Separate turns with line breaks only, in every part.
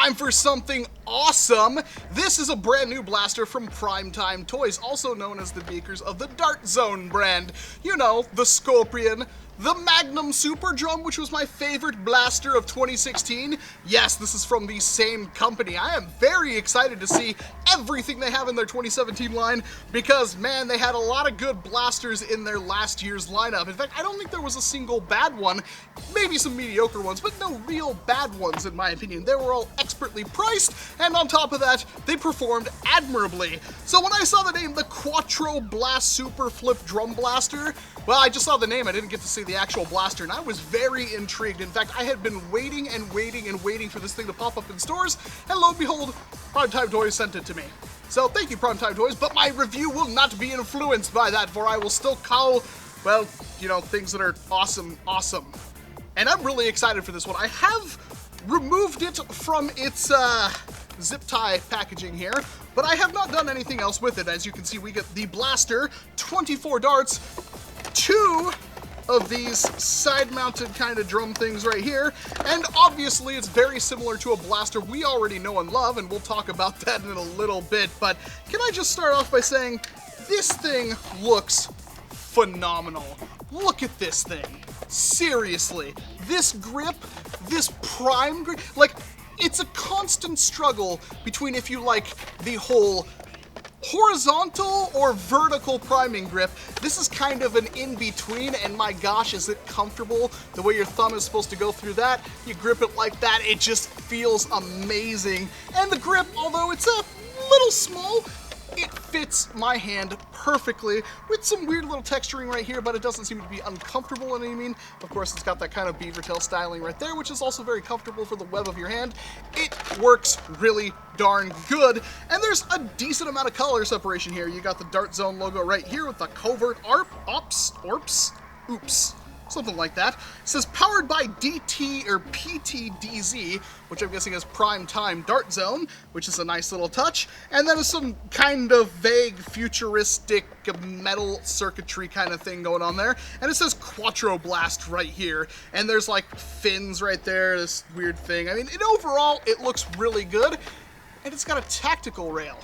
time for something awesome. This is a brand new blaster from Primetime Toys, also known as the makers of the Dart Zone brand. You know, the Scorpion, the Magnum Super Drum, which was my favorite blaster of 2016. Yes, this is from the same company. I am very excited to see everything they have in their 2017 line because, man, they had a lot of good blasters in their last year's lineup. In fact, I don't think there was a single bad one, maybe some mediocre ones, but no real bad ones in my opinion. They were all expertly priced, and on top of that, they performed admirably. So when I saw the name, the QUATROBLAST Super Flip Drum Blaster, well, I just saw the name, I didn't get to see the actual blaster, and I was very intrigued. In fact, I had been waiting and waiting and waiting for this thing to pop up in stores, and lo and behold, Primetime Toys sent it to me. So thank you, Primetime Toys, but my review will not be influenced by that, for I will still call, well, you know, things that are awesome, awesome. And I'm really excited for this one. I have removed it from its zip tie packaging here, but I have not done anything else with it. As you can see, we get the blaster, 24 darts, 2 of these side-mounted kind of drum things right here, and obviously it's very similar to a blaster we already know and love, and we'll talk about that in a little bit, but can I just start off by saying this thing looks phenomenal. Look at this thing. Seriously, this grip, this prime grip, like, it's a constant struggle between if you like the whole horizontal or vertical priming grip. This is kind of an in-between, and my gosh, is it comfortable. The way your thumb is supposed to go through that, you grip it like that, it just feels amazing. And the grip, although it's a little small, it fits my hand perfectly with some weird little texturing right here, but it doesn't seem to be uncomfortable in any mean. Of course, it's got that kind of beaver tail styling right there, which is also very comfortable for the web of your hand. It works really darn good, and there's a decent amount of color separation here. You got the Dart Zone logo right here with the covert something like that. It says powered by DT or PTDZ, which I'm guessing is Primetime Dart Zone, which is a nice little touch. And then some kind of vague futuristic metal circuitry kind of thing going on there. And it says QUATROBLAST right here. And there's like fins right there, this weird thing. I mean, overall, it looks really good. And it's got a tactical rail.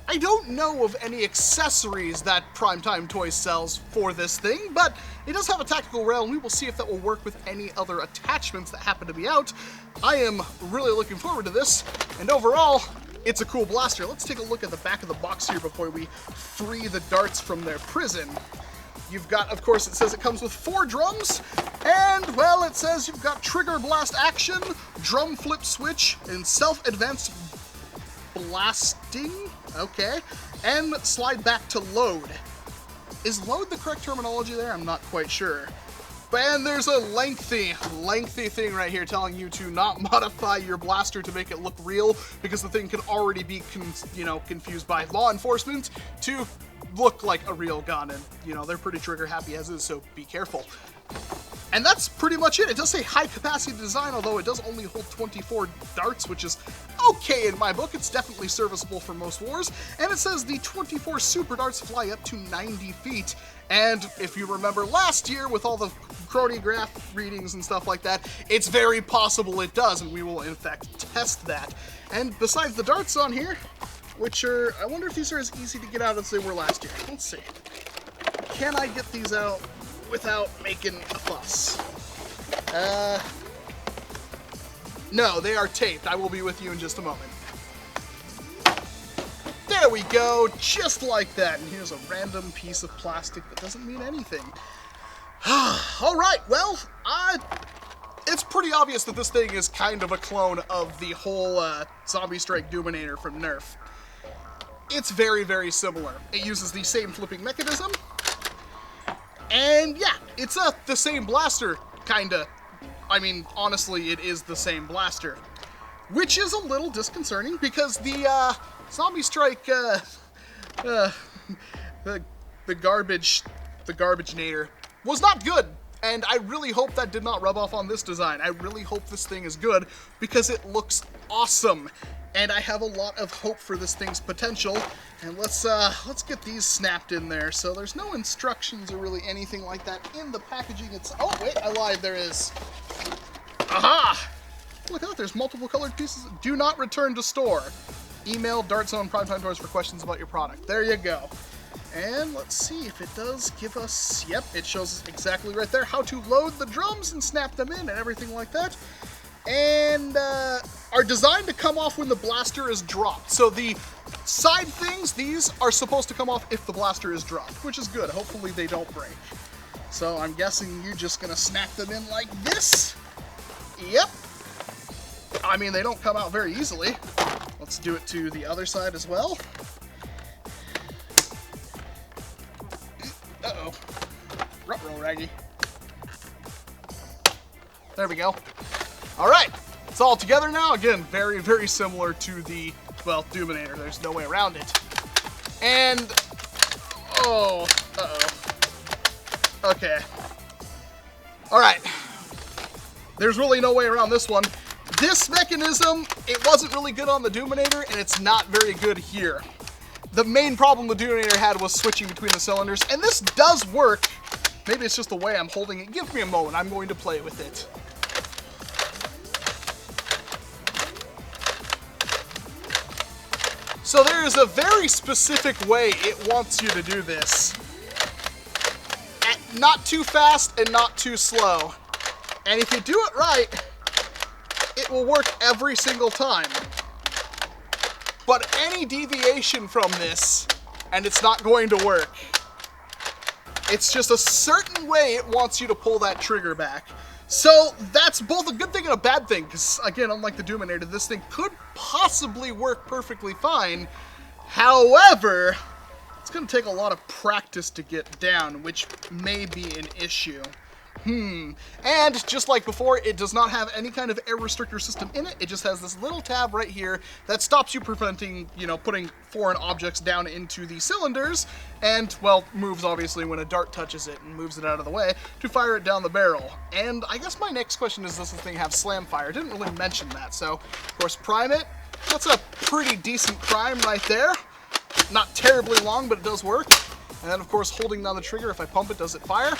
I don't know of any accessories that Primetime Toys sells for this thing, but it does have a tactical rail, and we will see if that will work with any other attachments that happen to be out. I am really looking forward to this, and overall, it's a cool blaster. Let's take a look at the back of the box here before we free the darts from their prison. You've got, of course, it says it comes with 4 drums, and, well, it says you've got trigger blast action, drum flip switch, and self-advanced blasting, okay, and slide back to load. Is load the correct terminology there? I'm not quite sure. And there's a lengthy thing right here telling you to not modify your blaster to make it look real, because the thing can already be, confused by law enforcement to look like a real gun, and, they're pretty trigger happy as is, so be careful. And that's pretty much it. It does say high capacity design, although it does only hold 24 darts, which is okay in my book. It's definitely serviceable for most wars. And it says the 24 super darts fly up to 90 feet. And if you remember last year with all the chronograph readings and stuff like that, it's very possible it does, and we will in fact test that. And besides the darts on here, which are, I wonder if these are as easy to get out as they were last year. Let's see. Can I get these out without making a fuss? No, they are taped. I will be with you in just a moment. There we go, just like that. And here's a random piece of plastic that doesn't mean anything. Alright, well, it's pretty obvious that this thing is kind of a clone of the whole Zombie Strike Doominator from Nerf. It's very, very similar. It uses the same flipping mechanism. And yeah, it's the same blaster, kinda. I mean, honestly, it is the same blaster. Which is a little disconcerting, because the Zombie Strike, the Garbage-nator was not good. And I really hope that did not rub off on this design. I really hope this thing is good, because it looks awesome. And I have a lot of hope for this thing's potential. And let's get these snapped in there. So there's no instructions or really anything like that in the packaging. Oh wait, I lied. There is. Aha! Look at that, there's multiple colored pieces. Do not return to store. Email Dart Zone Primetime Toys for questions about your product. There you go. And let's see if it does give us, yep, it shows us exactly right there how to load the drums and snap them in and everything like that. And are designed to come off when the blaster is dropped. So the side things, these are supposed to come off if the blaster is dropped, which is good. Hopefully they don't break. So I'm guessing you're just gonna snap them in like this. Yep. I mean, they don't come out very easily. Let's do it to the other side as well. Uh-oh. Ruh-roh, Raggy. There we go. All right, it's all together now. Again, very, very similar to the, well, Doominator. There's no way around it. And, oh, uh-oh. Okay. All right. There's really no way around this one. This mechanism, it wasn't really good on the Doominator, and it's not very good here. The main problem the Doominator had was switching between the cylinders, and this does work. Maybe it's just the way I'm holding it. Give me a moment. I'm going to play with it. So there is a very specific way it wants you to do this. Not too fast and not too slow. And if you do it right, it will work every single time. But any deviation from this, and it's not going to work. It's just a certain way it wants you to pull that trigger back. So that's both a good thing and a bad thing, because again, unlike the Doominator, this thing could possibly work perfectly fine. However, it's going to take a lot of practice to get down, which may be an issue. And just like before, it does not have any kind of air restrictor system in it. It just has this little tab right here that stops you preventing, you know, putting foreign objects down into the cylinders, and, well, moves obviously when a dart touches it and moves it out of the way to fire it down the barrel. And I guess my next question is, does this thing have slam fire? Didn't really mention that. So, of course, prime it. That's a pretty decent prime right there. Not terribly long, but it does work. And then, of course, holding down the trigger, if I pump it, does it fire?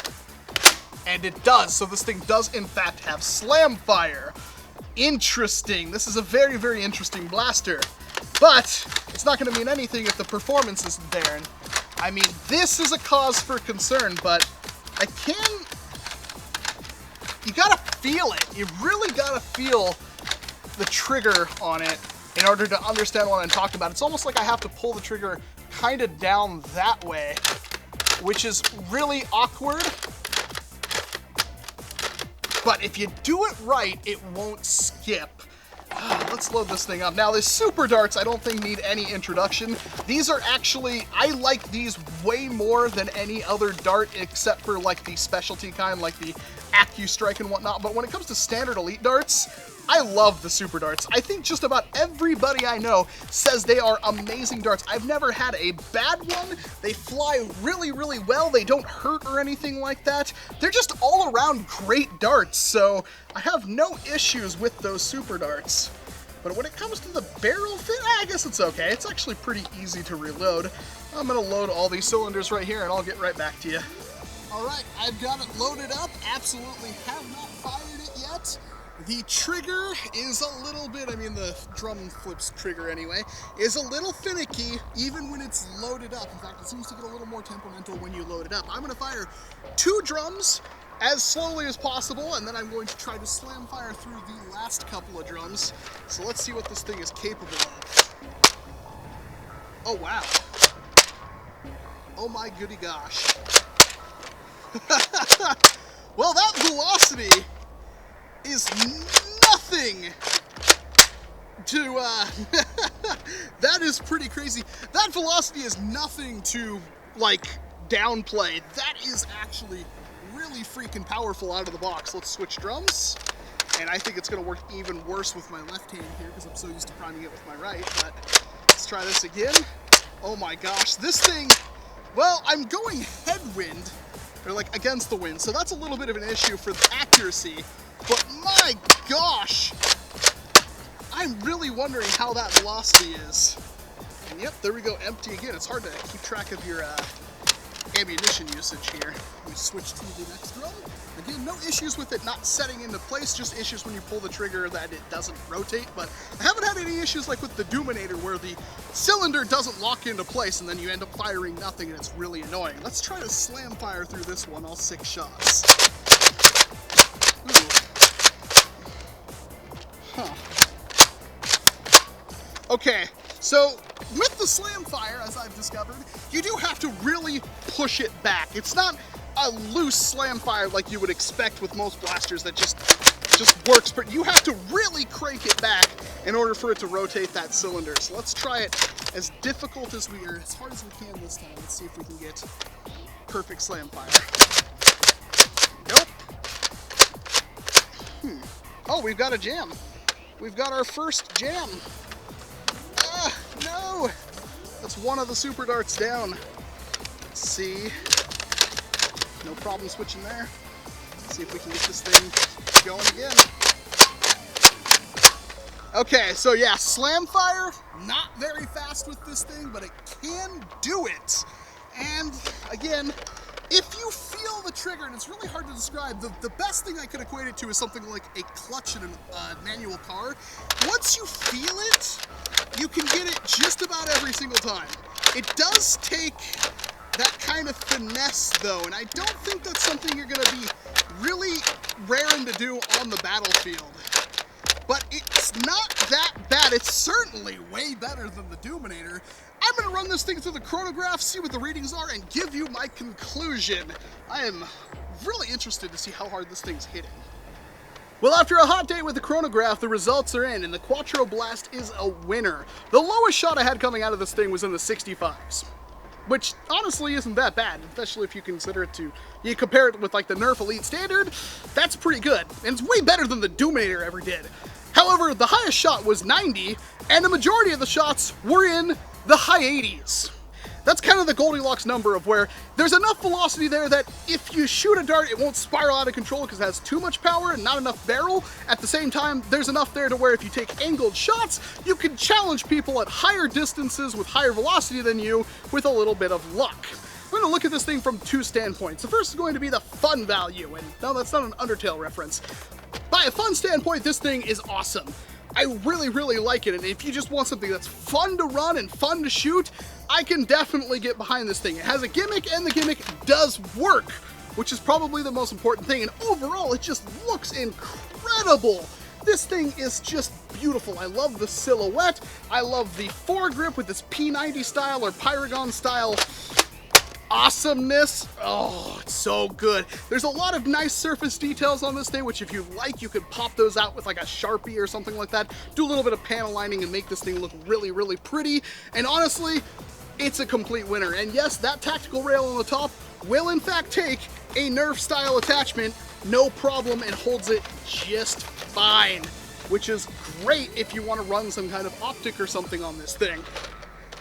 And it does, so this thing does in fact have slam fire. Interesting. This is a very, very interesting blaster. But it's not going to mean anything if the performance isn't there. And I mean, this is a cause for concern, but you gotta feel it. You really gotta feel the trigger on it in order to understand what I'm talking about. It's almost like I have to pull the trigger kind of down that way, which is really awkward. But if you do it right, it won't skip. Let's load this thing up. Now, the super darts I don't think need any introduction. These are actually, I like these way more than any other dart except for like the specialty kind, like the AccuStrike and whatnot. But when it comes to standard elite darts, I love the super darts. I think just about everybody I know says they are amazing darts. I've never had a bad one. They fly really, really well. They don't hurt or anything like that. They're just all around great darts, so I have no issues with those super darts. But when it comes to the barrel fit, I guess it's okay. It's actually pretty easy to reload. I'm gonna load all these cylinders right here and I'll get right back to you. All right, I've got it loaded up. Absolutely have not fired it yet. The trigger is a little bit, I mean the drum flips trigger anyway, is a little finicky even when it's loaded up. In fact, it seems to get a little more temperamental when you load it up. I'm going to fire 2 drums as slowly as possible, and then I'm going to try to slam fire through the last couple of drums. So let's see what this thing is capable of. Oh wow. Oh my goody gosh. Well, that velocity is nothing to, that is pretty crazy. That velocity is nothing to, like, downplay. That is actually really freaking powerful out of the box. Let's switch drums. And I think it's going to work even worse with my left hand here because I'm so used to priming it with my right. But let's try this again. Oh my gosh, this thing, well, I'm going headwind, or like against the wind, so that's a little bit of an issue for the accuracy. But my gosh, I'm really wondering how that velocity is. And yep, there we go, empty again. It's hard to keep track of your ammunition usage here. We switch to the next drum. Again, no issues with it not setting into place, just issues when you pull the trigger that it doesn't rotate. But I haven't had any issues like with the Doominator where the cylinder doesn't lock into place and then you end up firing nothing and it's really annoying. Let's try to slam fire through this one, all 6 shots. Ooh. Huh. Okay, so with the slam fire, as I've discovered, you do have to really push it back. It's not a loose slam fire like you would expect with most blasters that just works, but you have to really crank it back in order for it to rotate that cylinder. So let's try it as difficult as we are, as hard as we can this time. Let's see if we can get perfect slam fire. Nope. Oh, we've got a jam. We've got our first jam. No! That's one of the super darts down. Let's see. No problem switching there. Let's see if we can get this thing going again. Okay, so yeah, slam fire, not very fast with this thing, but it can do it. And again, if you feel the trigger, and it's really hard to describe, the best thing I could equate it to is something like a clutch in a manual car. Once you feel it, you can get it just about every single time. It does take that kind of finesse though, and I don't think that's something you're gonna be really raring to do on the battlefield. But it's not that bad. It's certainly way better than the Doominator. I'm gonna run this thing through the chronograph, see what the readings are, and give you my conclusion. I am really interested to see how hard this thing's hitting. Well, after a hot day with the chronograph, the results are in, and the QUATROBLAST is a winner. The lowest shot I had coming out of this thing was in the 65s, which honestly isn't that bad, especially if you consider it to, you compare it with like the Nerf Elite Standard, that's pretty good, and it's way better than the Doominator ever did. However, the highest shot was 90, and the majority of the shots were in the high 80s. That's kind of the Goldilocks number of where there's enough velocity there that if you shoot a dart, it won't spiral out of control because it has too much power and not enough barrel. At the same time, there's enough there to where if you take angled shots, you can challenge people at higher distances with higher velocity than you with a little bit of luck. We're going to look at this thing from 2 standpoints. The first is going to be the fun value, and no, that's not an Undertale reference. By a fun standpoint, this thing is awesome. I really, really like it, and if you just want something that's fun to run and fun to shoot, I can definitely get behind this thing. It has a gimmick, and the gimmick does work, which is probably the most important thing, and overall, it just looks incredible. This thing is just beautiful. I love the silhouette. I love the foregrip with this P90 style or Pyragon style awesomeness. Oh, it's so good. There's a lot of nice surface details on this thing, which if you like, you could pop those out with like a Sharpie or something like that. Do a little bit of panel lining and make this thing look really, really pretty. And honestly, it's a complete winner. And yes, that tactical rail on the top will in fact take a Nerf style attachment, no problem, and holds it just fine, which is great if you want to run some kind of optic or something on this thing.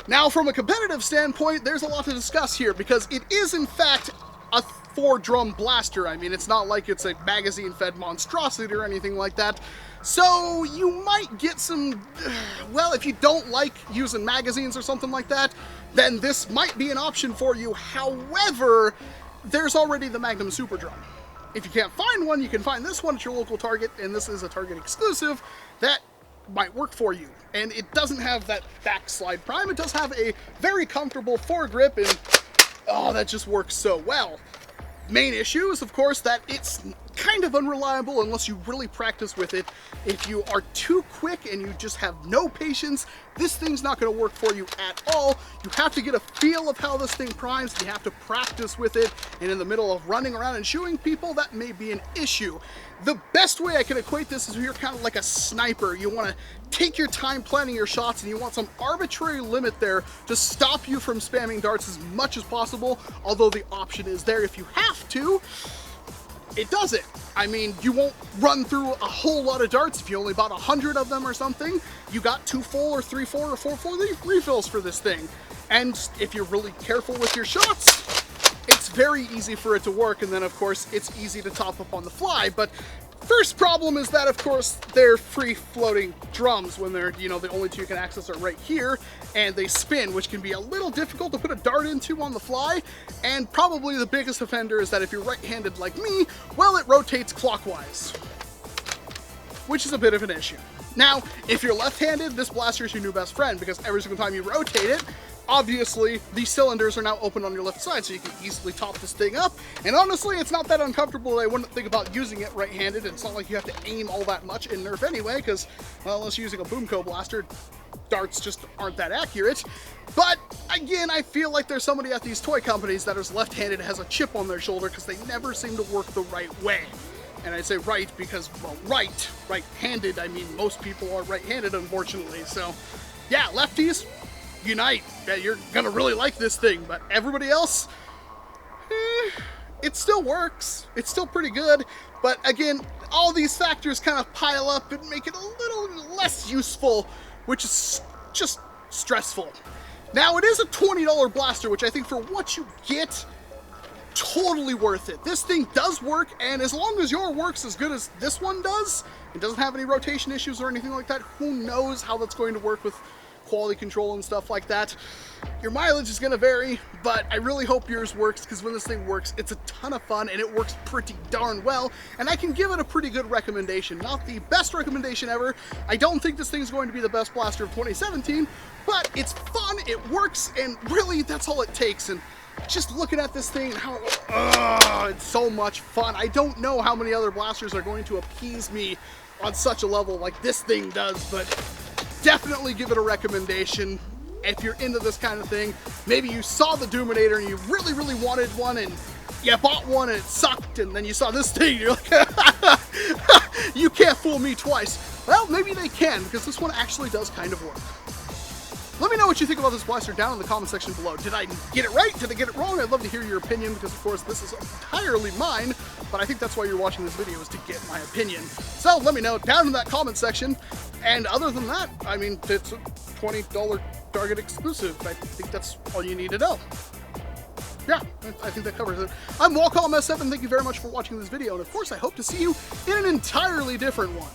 Now, from a competitive standpoint, there's a lot to discuss here because it is, in fact, a 4-drum blaster. I mean, it's not like it's a magazine-fed monstrosity or anything like that. So you might get some, well, if you don't like using magazines or something like that, then this might be an option for you. However, there's already the Magnum Super Drum. If you can't find one, you can find this one at your local Target, and this is a Target exclusive that might work for you. And it doesn't have that backslide prime. It does have a very comfortable foregrip, and oh, that just works so well. Main issue is, of course, that it's kind of unreliable unless you really practice with it. If you are too quick and you just have no patience, this thing's not going to work for you at all. You have to get a feel of how this thing primes, and you have to practice with it, and in the middle of running around and shooting people, that may be an issue. The best way I can equate this is you're kind of like a sniper. You want to take your time planning your shots, and you want some arbitrary limit there to stop you from spamming darts as much as possible, although the option is there if you have to. It does it. I mean, you won't run through a whole lot of darts if you only bought 100 of them or something. You got 2 full or 3 full or 4 full refills for this thing. And if you're really careful with your shots, it's very easy for it to work. And then, of course, it's easy to top up on the fly. But First problem is that, of course, they're free-floating drums when they're, you know, the only two you can access are right here, and they spin, which can be a little difficult to put a dart into on the fly, and probably the biggest offender is that if you're right-handed like me, well, it rotates clockwise, which is a bit of an issue. Now, if you're left-handed, this blaster is your new best friend, because every single time you rotate it, obviously, these cylinders are now open on your left side, so you can easily top this thing up. And honestly, it's not that uncomfortable. I wouldn't think about using it right-handed. It's not like you have to aim all that much in Nerf anyway, because, well, unless you're using a Boomco blaster, darts just aren't that accurate. But, again, I feel like there's somebody at these toy companies that is left-handed and has a chip on their shoulder, because they never seem to work the right way. And I say right because, well, right-handed, I mean, most people are right-handed, unfortunately. So, yeah, lefties, unite. Yeah, you're gonna really like this thing, but everybody else, it still works. It's still pretty good, but again, all these factors kind of pile up and make it a little less useful, which is just stressful. Now, it is a $20 blaster, which I think for what you get, totally worth it. This thing does work, and as long as yours works as good as this one does, it doesn't have any rotation issues or anything like that, who knows how that's going to work with quality control and stuff like that. Your mileage is going to vary, but I really hope yours works, because when this thing works, it's a ton of fun and it works pretty darn well, and I can give it a pretty good recommendation. Not the best recommendation ever. I don't think this thing is going to be the best blaster of 2017, but it's fun, it works, and really that's all it takes. And just looking at this thing and how it's so much fun. I don't know how many other blasters are going to appease me on such a level like this thing does, but definitely give it a recommendation if you're into this kind of thing. Maybe you saw the Doominator and you really, really wanted one, and you bought one and it sucked, and then you saw this thing and you're like, you can't fool me twice. Well, maybe they can, because this one actually does kind of work. Let me know what you think about this blaster down in the comment section below. Did I get it right? Did I get it wrong? I'd love to hear your opinion, because of course this is entirely mine, but I think that's why you're watching this video, is to get my opinion. So let me know down in that comment section. And other than that, I mean, it's a $20 Target exclusive. I think that's all you need to know. Yeah, I think that covers it. I'm Walcom S7. Thank you very much for watching this video, and of course I hope to see you in an entirely different one.